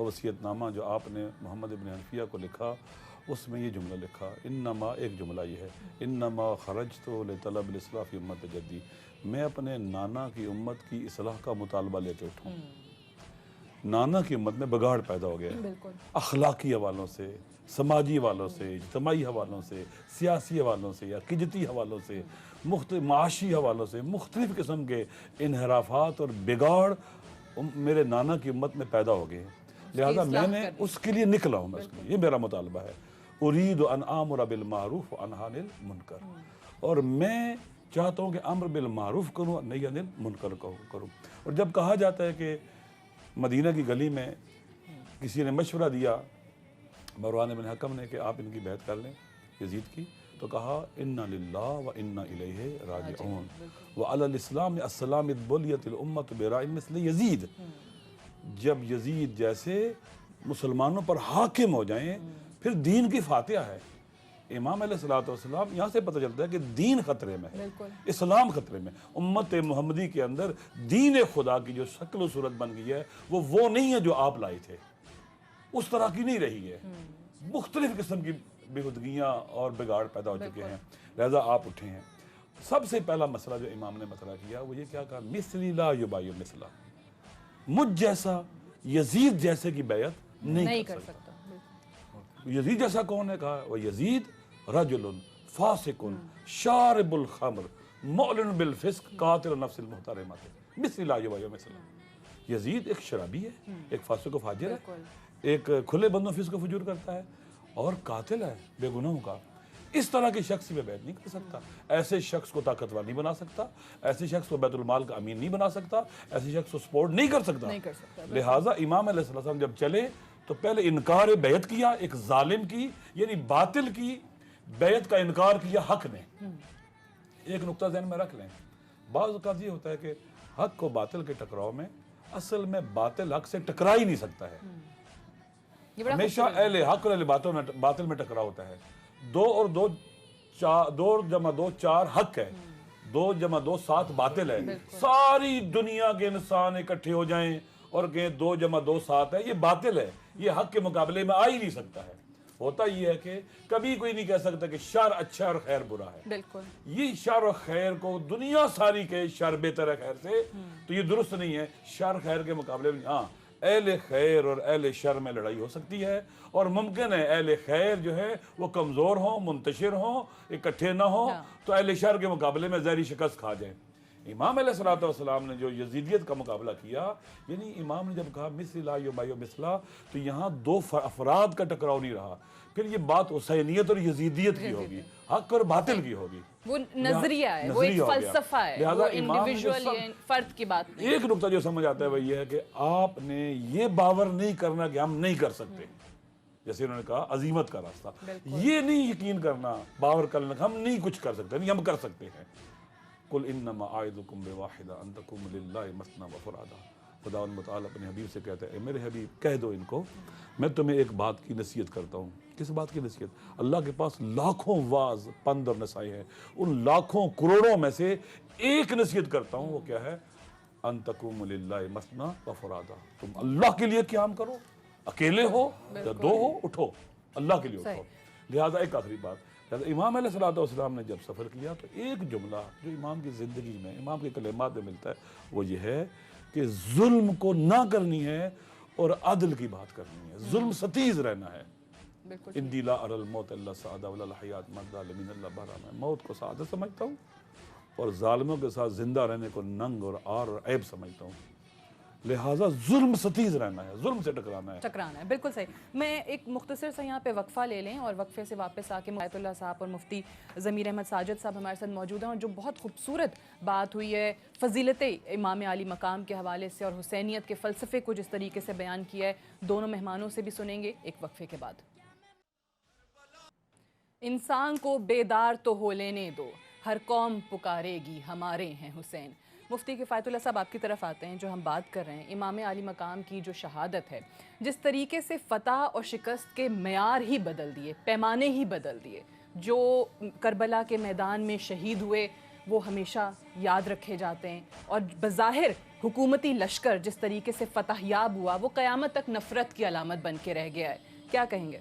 وہ وصیت نامہ جو آپ نے محمد ابن حنفیہ کو لکھا، اس میں یہ جملہ لکھا، انما، ایک جملہ یہ ہے، انما خرجت لطلب الاصلاح فی امت جدی، میں اپنے نانا کی امت کی اصلاح کا مطالبہ لے کے اٹھوں۔ نانا کی امت میں بگاڑ پیدا ہو گیا ہے، بالکل اخلاقی حوالوں سے، سماجی حوالوں سے، اجتماعی حوالوں سے، سیاسی حوالوں سے، یا عقیدتی حوالوں سے، مختلف معاشی حوالوں سے، مختلف قسم کے انحرافات اور بگاڑ میرے نانا کی امت میں پیدا ہو گئے ہیں۔ لہٰذا میں نے اس کے لیے نکلا ہوں، میں اس کے لیے، یہ میرا مطالبہ ہے، ارید ان آمر بالمعروف وانہی عن المنکر، اور میں چاہتا ہوں کہ امر بالمعروف کروں اور نہی عن المنکر کروں۔ اور جب کہا جاتا ہے کہ مدینہ کی گلی میں کسی نے مشورہ دیا مروان بن حکم نے کہ آپ ان کی بیعت کر لیں یزید کی، تو کہا انا للہ و انا الیہ راجعون وعلی الاسلام السلام بلیت الامت برائے مثل یزید۔ جب یزید جیسے مسلمانوں پر حاکم ہو جائیں پھر دین کی فاتحہ ہے۔ امام علیہ الصلوۃ والسلام، یہاں سے پتہ چلتا ہے کہ دین خطرے میں ہے، اسلام خطرے میں، امت محمدی کے اندر دین خدا کی جو شکل و صورت بن گئی ہے وہ نہیں ہے جو آپ لائے تھے، اس طرح کی نہیں رہی ہے، مختلف قسم کی بےہودگیاں اور بگاڑ پیدا ہو چکے ہیں، لہذا آپ اٹھے ہیں۔ سب سے پہلا مسئلہ جو امام نے مطرح کیا وہ یہ کیا کہا، مثلی لا یبایع مثلا، مجھ جیسا یزید جیسے کی بیعت نہیں کر سکتا۔ یزید جیسا کون ہے؟ کہا وہ یزید رجل فاسق شارب الخمر معلن بالفسق قاتل النفس المحترمۃ مثل لا یبایع مثلا۔ یزید ایک شرابی ہے، ایک فاسق و فاجر ہے، ایک کھلے بندوں فسق و فجور کرتا ہے اور قاتل ہے بے گناہوں کا۔ اس طرح کے شخص میں بیعت نہیں کر سکتا، ایسے شخص کو طاقتور نہیں بنا سکتا، ایسے شخص کو بیت المال کا امین نہیں بنا سکتا، ایسے شخص کو سپورٹ نہیں کر سکتا۔ لہٰذا امام علیہ السلام جب چلے تو پہلے انکار بیعت کیا، ایک ظالم کی یعنی باطل کی بیعت کا انکار کیا حق نے۔ ایک نقطہ ذہن میں رکھ لیں، بعض اوقات یہ ہوتا ہے کہ حق کو باطل کے ٹکراؤ میں اصل میں باطل حق سے ٹکرا ہی نہیں سکتا ہے، ہمیشہ اہل حق اور اہل باطل میں ٹکرا ہوتا ہے۔ 2 اور 2 جمع 2 4 حق ہے، 2 جمع 2 7 باطل ہے۔ ساری دنیا کے انسان اکٹھے ہو جائیں اور کہیں 2 جمع 2 7 ہے، یہ باطل ہے، یہ حق کے مقابلے میں آ ہی نہیں سکتا ہے۔ ہوتا یہ ہے کہ کبھی کوئی نہیں کہہ سکتا کہ شر اچھا اور خیر برا ہے، بالکل یہ شر اور خیر کو دنیا ساری کے شر بہتر ہے خیر سے، تو یہ درست نہیں ہے۔ شر خیر کے مقابلے میں ہاں اہل خیر اور اہل شر میں لڑائی ہو سکتی ہے، اور ممکن ہے اہل خیر جو ہے وہ کمزور ہوں، منتشر ہوں، اکٹھے نہ ہوں، تو اہل شر کے مقابلے میں زہری شکست کھا جائیں۔ امام علیہ الصلوۃ والسلام نے جو یزیدیت کا مقابلہ کیا، یعنی امام نے جب کہا مثل لا یبایع مثلا، تو یہاں 2 افراد کا ٹکراؤ نہیں رہا، پھر یہ بات حسینیت اور یزیدیت کی ہوگی، حق اور باطل کی ہوگی، وہ نظریہ ہے، وہ ایک فلسفہ ہے، وہ انڈیویجول فرد کی بات نہیں۔ ایک نقطہ جو سمجھ آتا ہے وہ یہ ہے کہ آپ نے یہ باور نہیں کرنا کہ ہم نہیں کر سکتے، جیسے انہوں نے کہا عزیمت کا راستہ، یہ نہیں یقین کرنا، باور کرنا کہ ہم نہیں کچھ کر سکتے، نہیں ہم کر سکتے ہیں۔ قل انما اعظکم بواحدہ ان تقوموا للہ مثنی وفرادی، خدا متعالی اپنے حبیب سے کہتا ہے اے میرے حبیب کہہ دو ان کو میں تمہیں ایک بات کی نصیحت کرتا ہوں۔ کس بات کی نصیحت؟ اللہ کے پاس لاکھوں واعظ، پند اور نصائح ہیں، ان لاکھوں کروڑوں میں سے ایک نصیحت کرتا ہوں، وہ کیا ہے؟ ان تقوموا للہ مثنی وفرادی، تم اللہ کے لیے قیام کرو، اکیلے ہو یا 2 ہو، اٹھو اللہ کے لیے اٹھو۔ لہٰذا ایک آخری بات، امام علیہ الصلوۃ والسلام نے جب سفر کیا تو ایک جملہ جو امام کی زندگی میں، امام کے کلمات میں ملتا ہے، وہ یہ ہے کہ ظلم کو نہ کرنی ہے اور عدل کی بات کرنی ہے، ظلم ستیز رہنا ہے۔ اندی لا اری الموت الا سعادہ ولا الحیات مد ظالمین اللہ برا، میں موت کو سعادت سمجھتا ہوں اور ظالموں کے ساتھ زندہ رہنے کو ننگ اور عار اور عیب سمجھتا ہوں، لہٰذا ظلم ستیز رہنا ہے، ظلم سے ٹکرانا ہے۔ بالکل صحیح۔ میں ایک مختصر سے یہاں پہ وقفہ لے لیں اور وقفے سے واپس آ کے آیت اللہ صاحب اور مفتی ضمیر احمد ساجد صاحب ہمارے ساتھ موجود ہیں، اور جو بہت خوبصورت بات ہوئی ہے فضیلت امام علی مقام کے حوالے سے اور حسینیت کے فلسفے کو جس طریقے سے بیان کیا ہے، دونوں مہمانوں سے بھی سنیں گے ایک وقفے کے بعد۔ انسان کو بیدار تو ہو لینے دو، ہر قوم پکارے گی ہمارے ہیں حسین۔ مفتی کفایت اللہ صاحب آپ کی طرف آتے ہیں، جو ہم بات کر رہے ہیں امام علی مقام کی جو شہادت ہے، جس طریقے سے فتح اور شکست کے معیار ہی بدل دیے، پیمانے ہی بدل دیے، جو کربلا کے میدان میں شہید ہوئے وہ ہمیشہ یاد رکھے جاتے ہیں، اور بظاہر حکومتی لشکر جس طریقے سے فتح یاب ہوا وہ قیامت تک نفرت کی علامت بن کے رہ گیا ہے. کیا کہیں گے؟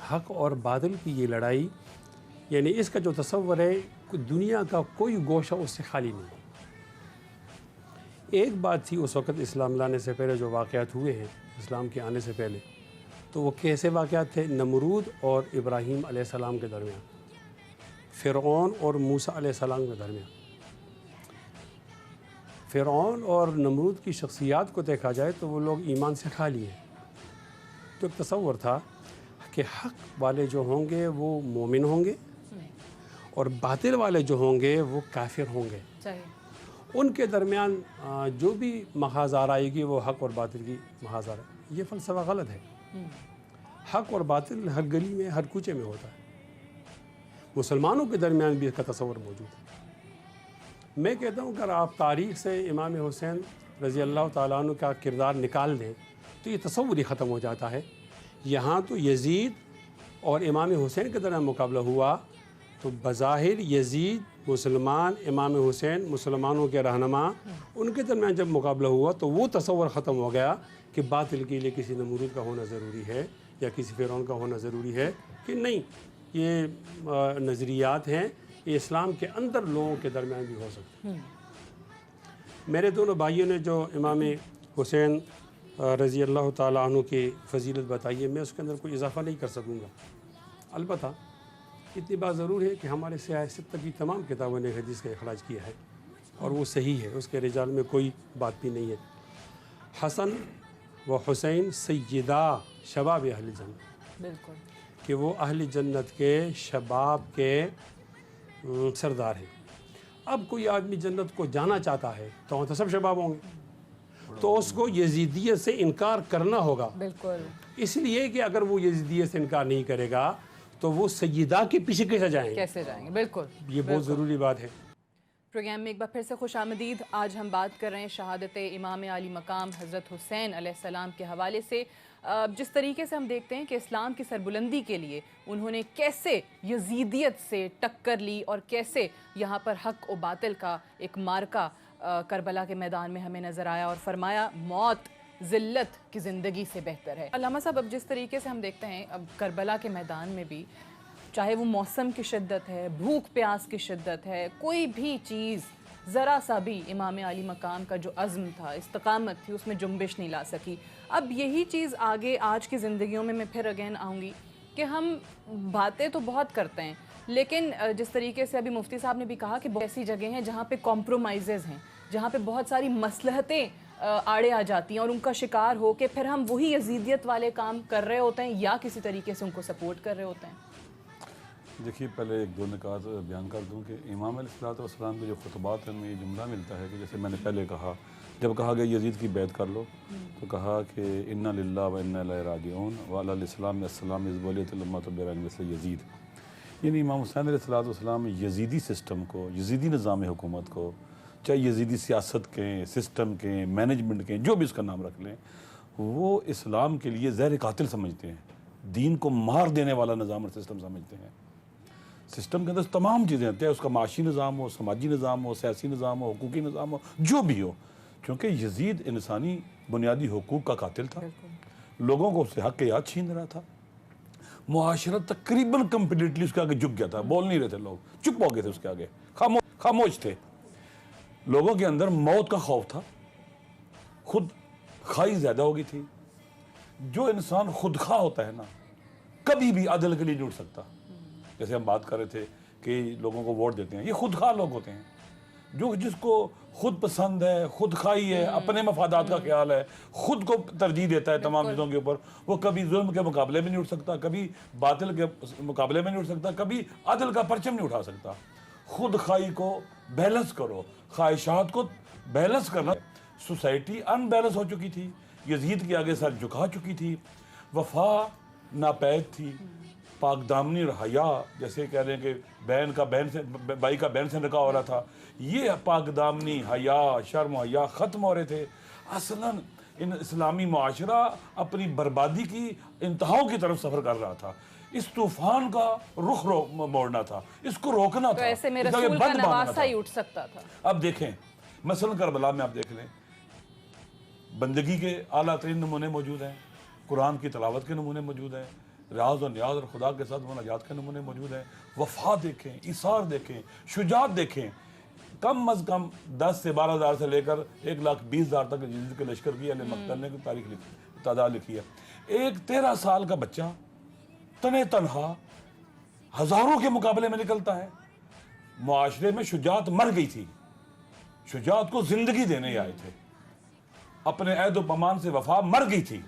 حق اور باطل کی یہ لڑائی، یعنی اس کا جو تصور ہے کہ دنیا کا کوئی گوشہ اس سے خالی نہیں. ایک بات تھی اس وقت اسلام لانے سے پہلے جو واقعات ہوئے ہیں اسلام کے آنے سے پہلے، تو وہ کیسے واقعات تھے؟ نمرود اور ابراہیم علیہ السلام کے درمیان، فرعون اور موسیٰ علیہ السلام کے درمیان. فرعون اور نمرود کی شخصیات کو دیکھا جائے تو وہ لوگ ایمان سے خالی ہیں. تو ایک تصور تھا کہ حق والے جو ہوں گے وہ مومن ہوں گے اور باطل والے جو ہوں گے وہ کافر ہوں گے. ان کے درمیان جو بھی محاذ آئے گی وہ حق اور باطل کی محاذ آ رہا ہے. یہ فلسفہ غلط ہے. حق اور باطل ہر گلی میں ہر کوچے میں ہوتا ہے. مسلمانوں کے درمیان بھی اس کا تصور موجود ہے. میں کہتا ہوں کہ اگر آپ تاریخ سے امام حسین رضی اللہ تعالیٰ عنہ کا کردار نکال دیں تو یہ تصور ہی ختم ہو جاتا ہے. یہاں تو یزید اور امام حسین کے درمیان مقابلہ ہوا تو بظاہر یزید مسلمان، امام حسین مسلمانوں کے رہنما، ان کے درمیان جب مقابلہ ہوا تو وہ تصور ختم ہو گیا کہ باطل کے لیے کسی نمرود کا ہونا ضروری ہے یا کسی فرعون کا ہونا ضروری ہے. کہ نہیں، یہ نظریات ہیں، یہ اسلام کے اندر لوگوں کے درمیان بھی ہو سکتے ہیں. میرے دونوں بھائیوں نے جو امام حسین رضی اللہ تعالیٰ عنہ کی فضیلت بتائی ہے، میں اس کے اندر کوئی اضافہ نہیں کر سکوں گا. البتہ اتنی بات ضرور ہے کہ ہمارے سیاہ ستہ کی تمام کتابوں نے حدیث کا اخراج کیا ہے اور وہ صحیح ہے، اس کے رجال میں کوئی بات بھی نہیں ہے. حسن و حسین سیدہ شباب اہل جنت، بالکل، کہ وہ اہل جنت کے شباب کے سردار ہیں. اب کوئی آدمی جنت کو جانا چاہتا ہے تو سب شباب ہوں گے، تو اس کو یزیدیت سے انکار کرنا ہوگا. بالکل، اس لیے کہ اگر وہ یزیدیت سے انکار نہیں کرے گا تو وہ سیدہ کے پیچھے کیسے جائیں گے؟ بالکل، یہ بہت ضروری بات ہے. پروگرام میں ایک بار پھر سے خوش آمدید. آج ہم بات کر رہے ہیں شہادت امام عالی مقام حضرت حسین علیہ السلام کے حوالے سے. جس طریقے سے ہم دیکھتے ہیں کہ اسلام کی سربلندی کے لیے انہوں نے کیسے یزیدیت سے ٹکر لی اور کیسے یہاں پر حق و باطل کا ایک مارکا کربلا کے میدان میں ہمیں نظر آیا، اور فرمایا موت ذلت کی زندگی سے بہتر ہے. علامہ صاحب، اب جس طریقے سے ہم دیکھتے ہیں اب کربلا کے میدان میں بھی، چاہے وہ موسم کی شدت ہے، بھوک پیاس کی شدت ہے، کوئی بھی چیز ذرا سا بھی امام عالی مقام کا جو عزم تھا، استقامت تھی، اس میں جنبش نہیں لا سکی. اب یہی چیز آگے آج کی زندگیوں میں پھر اگین آؤں گی کہ ہم باتیں تو بہت کرتے ہیں، لیکن جس طریقے سے ابھی مفتی صاحب نے بھی کہا کہ بہت ایسی جگہیں ہیں جہاں پہ کمپرومائزز ہیں، جہاں پہ بہت ساری مصلحتیں آڑے آ جاتی ہیں اور ان کا شکار ہو کے پھر ہم وہی یزیدیت والے کام کر رہے ہوتے ہیں یا کسی طریقے سے ان کو سپورٹ کر رہے ہوتے ہیں. دیکھیے، پہلے ایک دو نکات بیان کر دوں کہ امام علیہ السلام کے جو خطبات ہیں ان میں یہ جملہ ملتا ہے کہ جیسے میں نے پہلے کہا، جب کہا گیا یزید کی بیعت کر لو تو کہا کہ انا للہ و انا الیہ راجعون وعلی الاسلام السلام از ولیۃ الامۃ برین مثل یزید. یعنی امام حسین علیہ السلام یزیدی سسٹم کو، یزیدی نظام حکومت کو، چاہے یزیدی سیاست کے، سسٹم کے، مینجمنٹ کے، جو بھی اس کا نام رکھ لیں، وہ اسلام کے لیے زہر قاتل سمجھتے ہیں، دین کو مار دینے والا نظام اور سسٹم سمجھتے ہیں. سسٹم کے اندر تمام چیزیں ہوتی ہیں، اس کا معاشی نظام ہو، سماجی نظام ہو، سیاسی نظام ہو، حقوقی نظام ہو، جو بھی ہو، کیونکہ یزید انسانی بنیادی حقوق کا قاتل تھا، لوگوں کو اس سے حق کے یاد چھین رہا تھا، معاشرہ تقریباً کمپلیٹلی اس کے آگے جھک گیا تھا، بول نہیں رہے تھے لوگ، چپ ہو گئے تھے اس کے آگے، خاموش تھے، لوگوں کے اندر موت کا خوف تھا، خود خواہی زیادہ ہو گئی تھی، جو انسان خود خواہ ہوتا ہے نا کبھی بھی عدل کے لیے نہیں اٹھ سکتا، جیسے ہم بات کر رہے تھے کہ لوگوں کو ووٹ دیتے ہیں، یہ خود خواہ لوگ ہوتے ہیں، جس کو خود پسند ہے، خود خواہی ہے، اپنے مفادات کا خیال ہے، خود کو ترجیح دیتا ہے تمام چیزوں کے اوپر، وہ کبھی ظلم کے مقابلے میں نہیں اٹھ سکتا، کبھی باطل کے مقابلے میں نہیں اٹھ سکتا، کبھی عدل کا پرچم نہیں اٹھا سکتا۔ خود خواہی کو بیلنس کرو، خواہشات کو بیلنس کرنا۔ سوسائٹی ان بیلنس ہو چکی تھی، یزید کے آگے سر جھکا چکی تھی، وفا ناپید تھی، پاک دامنی اور حیا، جیسے کہہ رہے ہیں کہ بھائی کا بہن سے نکاح ہو رہا تھا، یہ پاک دامنی، حیا، شرم و حیا ختم ہو رہے تھے۔ اصلاً اسلامی معاشرہ اپنی بربادی کی انتہاؤں کی طرف سفر کر رہا تھا، اس طوفان کا رخ موڑنا تھا، اس کو روکنا تھا، تو ایسے میں اس کا رسول بند کا باندھنا نواسہ تھا۔ ہی اٹھ سکتا تھا۔ اب دیکھیں مثلا کربلا میں آپ دیکھ لیں، بندگی کے اعلیٰ ترین نمونے موجود ہیں، قرآن کی تلاوت کے نمونے موجود ہیں، ریاض و نیاز اور خدا کے ساتھ مناجات کے نمونے موجود ہیں، وفا دیکھیں، ایثار دیکھیں، شجاعت دیکھیں، کم از کم 10 سے 12 ہزار سے لے کر 1,20,000 تک یزید کے لشکر کی اہل مقتل نے تعداد لکھی ہے۔ ایک 13 سال کا بچہ تنے تنہا ہزاروں کے مقابلے میں نکلتا ہے۔ معاشرے میں شجاعت مر گئی تھی، شجاعت کو زندگی دینے آئے تھے، اپنے عہد و پیمان سے وفا مر گئی تھی۔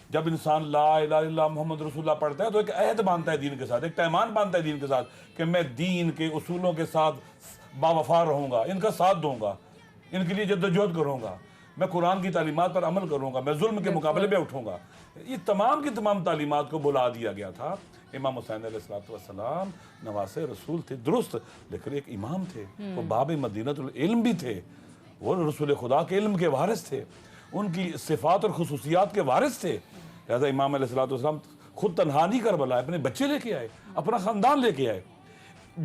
جب انسان لا الہ الا اللہ محمد رسول اللہ پڑھتا ہے تو ایک عہد باندھتا ہے دین کے ساتھ، ایک پیمان باندھتا ہے دین کے ساتھ کہ میں دین کے اصولوں کے ساتھ باوفا رہوں گا، ان کا ساتھ دوں گا، ان کے لیے جدوجہد کروں گا، میں قرآن کی تعلیمات پر عمل کروں گا، میں ظلم کے مقابلے میں اٹھوں گا۔ یہ تمام کی تمام تعلیمات کو بلا دیا گیا تھا۔ امام حسین علیہ السلام نواسے رسول تھے درست، لیکن ایک امام تھے، وہ باب مدینۃ العلم بھی تھے، وہ رسول خدا کے علم کے وارث تھے، ان کی صفات اور خصوصیات کے وارث تھے۔ لہذا امام علیہ السلام خود تنہا نہیں کربلا، اپنے بچے لے کے آئے، اپنا خاندان لے کے آئے۔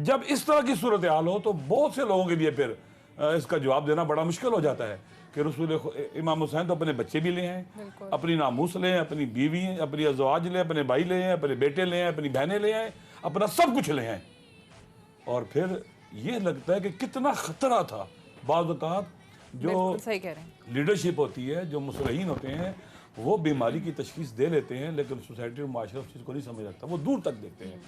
جب اس طرح کی صورتحال ہو تو بہت سے لوگوں کے لیے پھر اس کا جواب دینا بڑا مشکل ہو جاتا ہے کہ امام حسین تو اپنے بچے بھی لے ہیں، اپنی ناموس لے ہیں، اپنی بیوی، اپنی ازواج لے ہیں، اپنے بھائی لے ہیں، اپنے بیٹے لے ہیں، اپنی بہنیں لے ہیں، اپنا سب کچھ لے ہیں، اور پھر یہ لگتا ہے کہ کتنا خطرہ تھا۔ بعض اوقات جو صحیح کہہ رہے ہیں، لیڈرشپ ہوتی ہے، جو مصلحین ہوتے ہیں، وہ بیماری کی تشخیص دے لیتے ہیں، لیکن سوسائٹی اور معاشرہ اس چیز کو نہیں سمجھ رکھتا، وہ دور تک دیکھتے ہیں،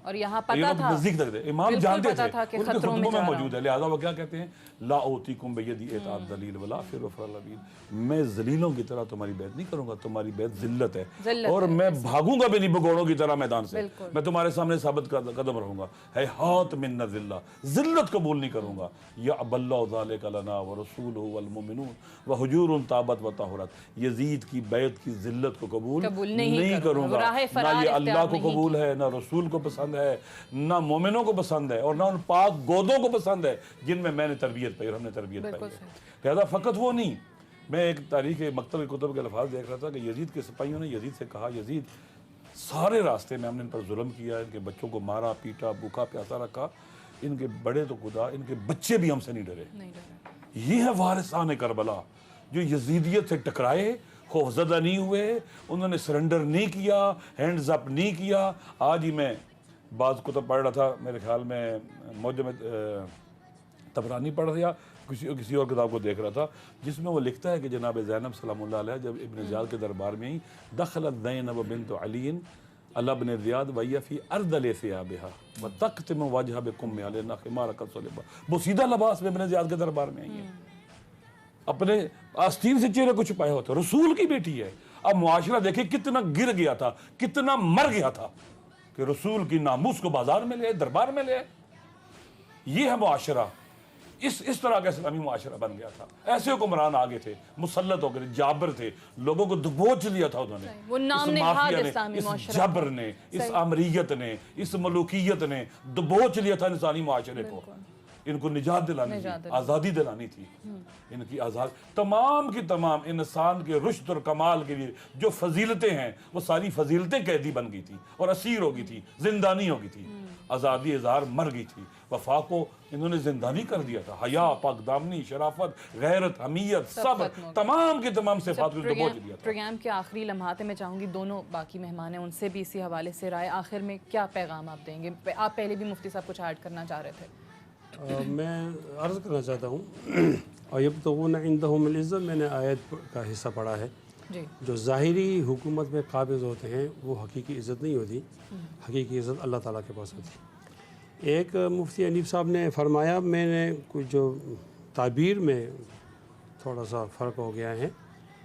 اور یہاں پتا تھا، نزدیک تک دے۔ امام بالکل جانتے پتا تھے، تھا کہ ان کے خطروں میں خطبوں میں جا رہا موجود ہے، لہٰذا وہ کیا کہتے ہیں، لا اوتیکم بیدی اطاعت ذلیل ولا فر وفر العبید، میں ذلیلوں کی طرح تمہاری بیعت نہیں کروں گا، تمہاری بیعت ذلت ہے، اور میں بھاگوں گا بھی نہیں بگوڑوں کی طرح میدان سے، میں تمہارے سامنے ثابت قدم رہوں گا، ہے ہاتھ من ذلہ، ذلت قبول نہیں کروں گا، یعب اللہ ذلک لنا ورسولہ والمؤمنون وحجور طابت وطہرت، یزید کی بیعت کی ذلت کو قبول نہیں کروں گا، نہ یہ اللہ کو قبول ہے، نہ رسول کو پسند ہے، نہ مومنوں کو پسند ہے، اور نہ ان پاک گودوں کو پسند ہے جن میں نے تربیت پائی اور ہم نے تربیت پائی ہے۔ لہذا فقط وہ نہیں، میں ایک تاریخ مکتب کی کتب کے الفاظ دیکھ رہا تھا کہ یزید کے سپاہیوں نے یزید سے کہا، یزید سارے راستے میں ہم نے ان پر ظلم کیا، ان کے بچوں کو مارا پیٹا، بھوکا پیاسا رکھا، ان کے بڑے تو خدا، ان کے بچے بھی ہم سے نہیں ڈرے۔ یہ ہے وارثان کربلا جو یزیدیت سے ٹکرائے، خوفزدہ نہیں ہوئے، انہوں نے سرنڈر نہیں کیا، ہینڈز اپ نہیں کیا۔ آج ہی میں بعض کتب پڑھ رہا تھا، میرے خیال میں معجم طبرانی پڑھ رہا، کسی اور کتاب کو دیکھ رہا تھا، جس میں وہ لکھتا ہے کہ جناب زینب سلام اللہ علیہ جب ابن زیاد کے دربار میں ہی دخلت زینب بنت علی علی ابن زیاد وہی فی اردل ثیابها وتقتم وجهها بکم علینا خمار قد صلب، بوسیدہ لباس میں ابن زیاد کے دربار میں آئی ہے، اپنے آستین سے چہرے کو چھپائے ہوتے، رسول کی بیٹی ہے۔ اب معاشرہ دیکھیں کتنا گر گیا تھا، کتنا مر گیا تھا کہ رسول کی ناموس کو بازار میں لے آئے، دربار میں لے آئے۔ یہ ہے معاشرہ، اس طرح کا اسلامی معاشرہ بن گیا تھا۔ ایسے حکمران آگے تھے، مسلط ہو گئے، جابر تھے، لوگوں کو دبوچ لیا تھا انہوں نے، وہ نام اس نہاد مافیا نے، اسلامی اس معاشرہ، جبر نے، اس آمریت نے، اس ملوکیت نے دبوچ لیا تھا انسانی معاشرے کو۔ ان کو نجات دلانی تھی، آزادی دلانی تھی، ان کی آزاد، تمام کی تمام انسان کے رشد اور کمال کے لیے جو فضیلتیں ہیں وہ ساری فضیلتیں قیدی بن گئی تھی اور اسیر ہو گئی تھی، زندانی ہو گئی تھی۔ آزادی اظہار مر گئی تھی، وفا کو انہوں نے زندانی کر دیا تھا، حیا، پاک دامنی، شرافت، غیرت، حمیت، صبر، تمام کے تمام صفات کو دبوچ دیا تھا۔ پروگرام کے آخری لمحات میں چاہوں گی دونوں باقی مہمان ہیں ان سے بھی اسی حوالے سے رائے، آخر میں کیا پیغام آپ دیں گے؟ آپ پہلے بھی مفتی صاحب کچھ ایڈ کرنا چاہ رہے تھے۔ میں عرض کرنا چاہتا ہوں وَيَبْتَغُونَ عِنْدَهُمُ الْعِزَّةَ، میں نے آیت کا حصہ پڑھا ہے، جی جو ظاہری حکومت میں قابض ہوتے ہیں وہ حقیقی عزت نہیں ہوتی، حقیقی عزت اللہ تعالیٰ کے پاس ہوتی۔ ایک مفتی حنیف صاحب نے فرمایا، میں نے کچھ جو تعبیر میں تھوڑا سا فرق ہو گیا ہے،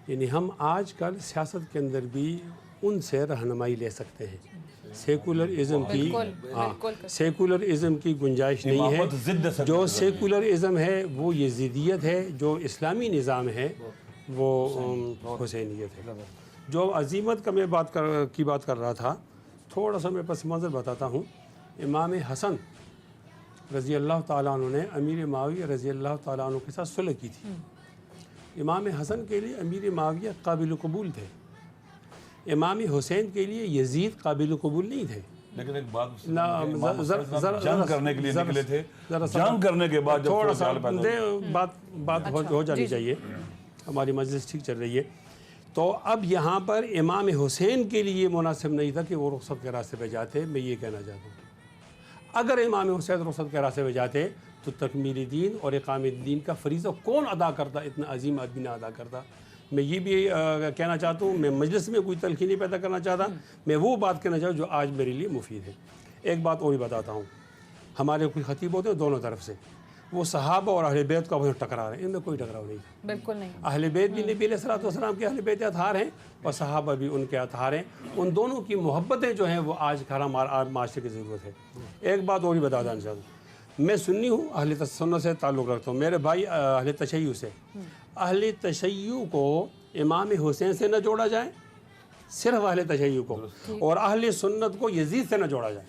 یعنی ہم آج کل سیاست کے اندر بھی ان سے رہنمائی لے سکتے ہیں، سیکولرازم کی سیکولرازم کی گنجائش نہیں ہے۔ جو سیکولرازم ہے وہ یزیدیت ہے، جو اسلامی نظام ہے وہ حسینیت ہے۔ جو عظیمت کا میں بات کر رہا تھا، تھوڑا سا میں پس منظر بتاتا ہوں۔ امام حسن رضی اللہ تعالیٰ عنہ نے امیر معاویہ رضی اللہ تعالیٰ عنہ کے ساتھ صلح کی تھی۔ امام حسن کے لیے امیر معاویہ قابل قبول تھے، امام حسین کے لیے یزید قابل قبول نہیں تھے۔ لیکن ایک بات، جنگ کرنے کے لیے نکلے تھے، جنگ کرنے کے بعد تھوڑا سا بات ہو جانی چاہیے، ہماری مجلس ٹھیک چل رہی ہے۔ تو اب یہاں پر امام حسین کے لیے مناسب نہیں تھا کہ وہ رخصت کے راستے پہ جاتے، میں یہ کہنا چاہتا ہوں۔ اگر امام حسین رخصت کے راستے پہ جاتے تو تکمیل دین اور اقام دین کا فریضہ کون ادا کرتا؟ اتنا عظیم آدمی نہ ادا کرتا۔ میں یہ بھی کہنا چاہتا ہوں، میں مجلس میں کوئی تلخی نہیں پیدا کرنا چاہتا، میں وہ بات کہنا چاہتا ہوں جو آج میرے لیے مفید ہے۔ ایک بات اور بھی بتاتا ہوں، ہمارے کوئی خطیب ہوتے ہیں دونوں طرف سے، وہ صحابہ اور اہل بیت کا وہ ٹکرا رہے ہیں، ان میں کوئی ٹکراؤ نہیں، بالکل نہیں۔ اہل بیت بھی نبی علیہ الصلوۃ والسلام کے اہل بیت اطہار ہیں اور صحابہ بھی ان کے اطہار ہیں، ان دونوں کی محبتیں جو ہیں وہ آج ہمارا معاشرے کی ضرورت ہے۔ ایک بات اور بھی بتا دینا چاہتا ہوں، میں سنی ہوں، اہل سنت سے تعلق رکھتا ہوں، میرے بھائی اہل تشیع سے، اہل تشیع کو امام حسین سے نہ جوڑا جائے، صرف اہل تشیع کو، اور اہل سنت کو یزید سے نہ جوڑا جائے۔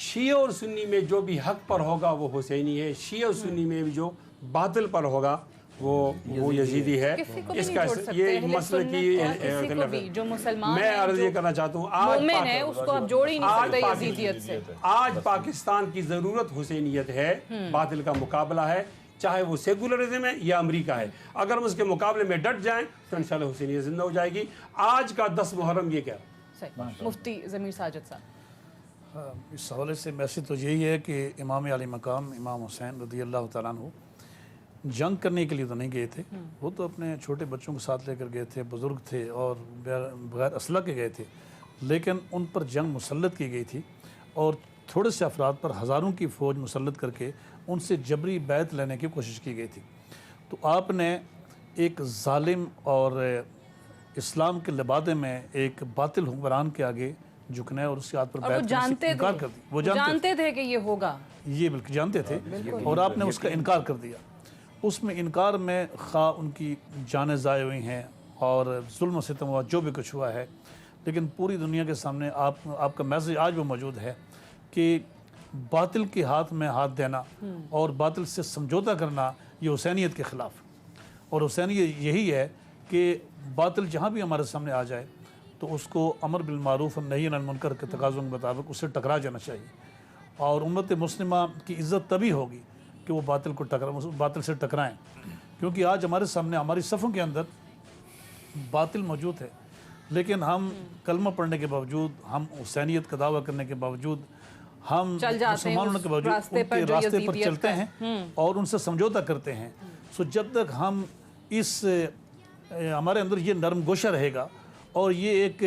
شیعہ اور سنی میں جو بھی حق پر ہوگا وہ حسینی ہے، شیعہ اور سنی میں جو باطل پر ہوگا وہ یزیدی ہے۔ کسی کو بھی اس نہیں کا جوڑ سکتے، یہ اہل مسئلہ سنت کی اور کسی کو بھی جو مسلمان میں ہیں، عرض جو یہ کرنا چاہتا ہوں، مومن ہے اس کو آپ جوڑ ہی نہیں سکتے یزیدیت سے۔ آج پاکستان کی ضرورت حسینیت ہے، باطل کا مقابلہ ہے، چاہے وہ سیکولرزم ہے یا امریکہ ہے۔ اگر ہم اس کے مقابلے میں ڈٹ جائیں تو انشاءاللہ حسینیت زندہ ہو جائے گی۔ آج کا 10 محرم یہ کہہ رہا ہے۔ صحیح۔ مفتی ضمیر ساجد صاحب، اس حوالے سے میسج تو یہی ہے کہ امام علی مقام امام حسین رضی اللہ تعالیٰ عنہ جنگ کرنے کے لیے تو نہیں گئے تھے، وہ تو اپنے چھوٹے بچوں کو ساتھ لے کر گئے تھے، بزرگ تھے اور بغیر اسلحہ کے گئے تھے، لیکن ان پر جنگ مسلط کی گئی تھی اور تھوڑے سے افراد پر ہزاروں کی فوج مسلط کر کے ان سے جبری بیعت لینے کی کوشش کی گئی تھی۔ تو آپ نے ایک ظالم اور اسلام کے لبادے میں ایک باطل حکمران کے آگے جھکنے اور اس کے ہاتھ پر اور وہ بیعت کرنے جانتے سے انکار تھے، کر دیا۔ وہ جانتے تھے کہ یہ ہوگا، یہ بالکل جانتے تھے اور آپ نے اس کا انکار کر دیا۔ اس میں انکار میں خواہ ان کی جانیں ضائع ہوئی ہیں اور ظلم و ستم ہوا، جو بھی کچھ ہوا ہے، لیکن پوری دنیا کے سامنے آپ کا میسج آج بھی موجود ہے کہ باطل کے ہاتھ میں ہاتھ دینا اور باطل سے سمجھوتا کرنا یہ حسینیت کے خلاف، اور حسینیت یہی ہے کہ باطل جہاں بھی ہمارے سامنے آ جائے تو اس کو امر بالمعروف اور نہی عن المنکر کے تقاضوں کے مطابق اس سے ٹکرا جانا چاہیے، اور امت مسلمہ کی عزت تبھی ہوگی کہ وہ باطل سے ٹکرائیں، کیونکہ آج ہمارے سامنے ہماری صفوں کے اندر باطل موجود ہے، لیکن ہم کلمہ پڑھنے کے باوجود، ہم حسینیت کا دعویٰ کرنے کے باوجود، ہم مسلمانوں کے باوجود ان کے راستے پر چلتے ہیں اور ان سے سمجھوتا کرتے ہیں۔ سو جب تک ہم ہمارے اندر یہ نرم گوشہ رہے گا اور یہ ایک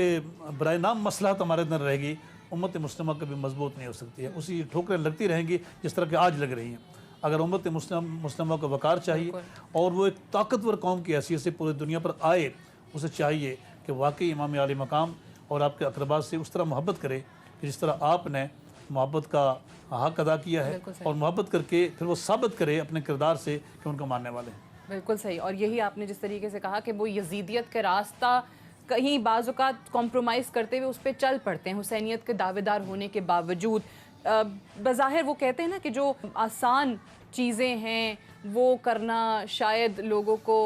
برائے نام مصلحت ہمارے اندر رہے گی، امت مسلمہ کبھی مضبوط نہیں ہو سکتی ہے، اسی ٹھوکریں لگتی رہیں گی جس طرح کہ آج لگ رہی ہیں۔ اگر امت مسلمہ کو وقار چاہیے اور وہ ایک طاقتور قوم کی حیثیت سے پوری دنیا پر آئے، اسے چاہیے کہ واقعی امام علی مقام اور آپ کے اقرباء سے اس طرح محبت کرے کہ جس طرح آپ نے محبت کا حق ادا کیا ہے، اور محبت کر کے پھر وہ ثابت کرے اپنے کردار سے کہ ان کو ماننے والے ہیں۔ بالکل صحیح۔ اور یہی آپ نے جس طریقے سے کہا کہ وہ یزیدیت کا راستہ کہیں بعض اوقات کمپرومائز کرتے ہوئے اس پہ چل پڑتے ہیں حسینیت کے دعوے دار ہونے کے باوجود۔ بظاہر وہ کہتے ہیں نا کہ جو آسان چیزیں ہیں وہ کرنا شاید لوگوں کو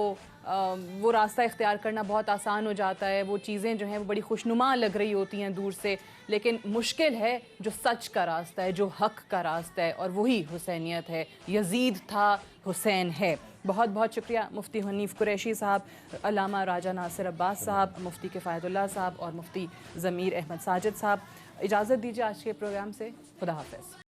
وہ راستہ اختیار کرنا بہت آسان ہو جاتا ہے، وہ چیزیں جو ہیں وہ بڑی خوشنما لگ رہی ہوتی ہیں دور سے، لیکن مشکل ہے جو سچ کا راستہ ہے، جو حق کا راستہ ہے، اور وہی حسینیت ہے۔ یزید تھا، حسین ہے۔ بہت بہت شکریہ مفتی حنیف قریشی صاحب، علامہ راجہ ناصر عباس صاحب، مفتی کفایت اللہ صاحب اور مفتی ضمیر احمد ساجد صاحب۔ اجازت دیجیے آج کے پروگرام سے، خدا حافظ۔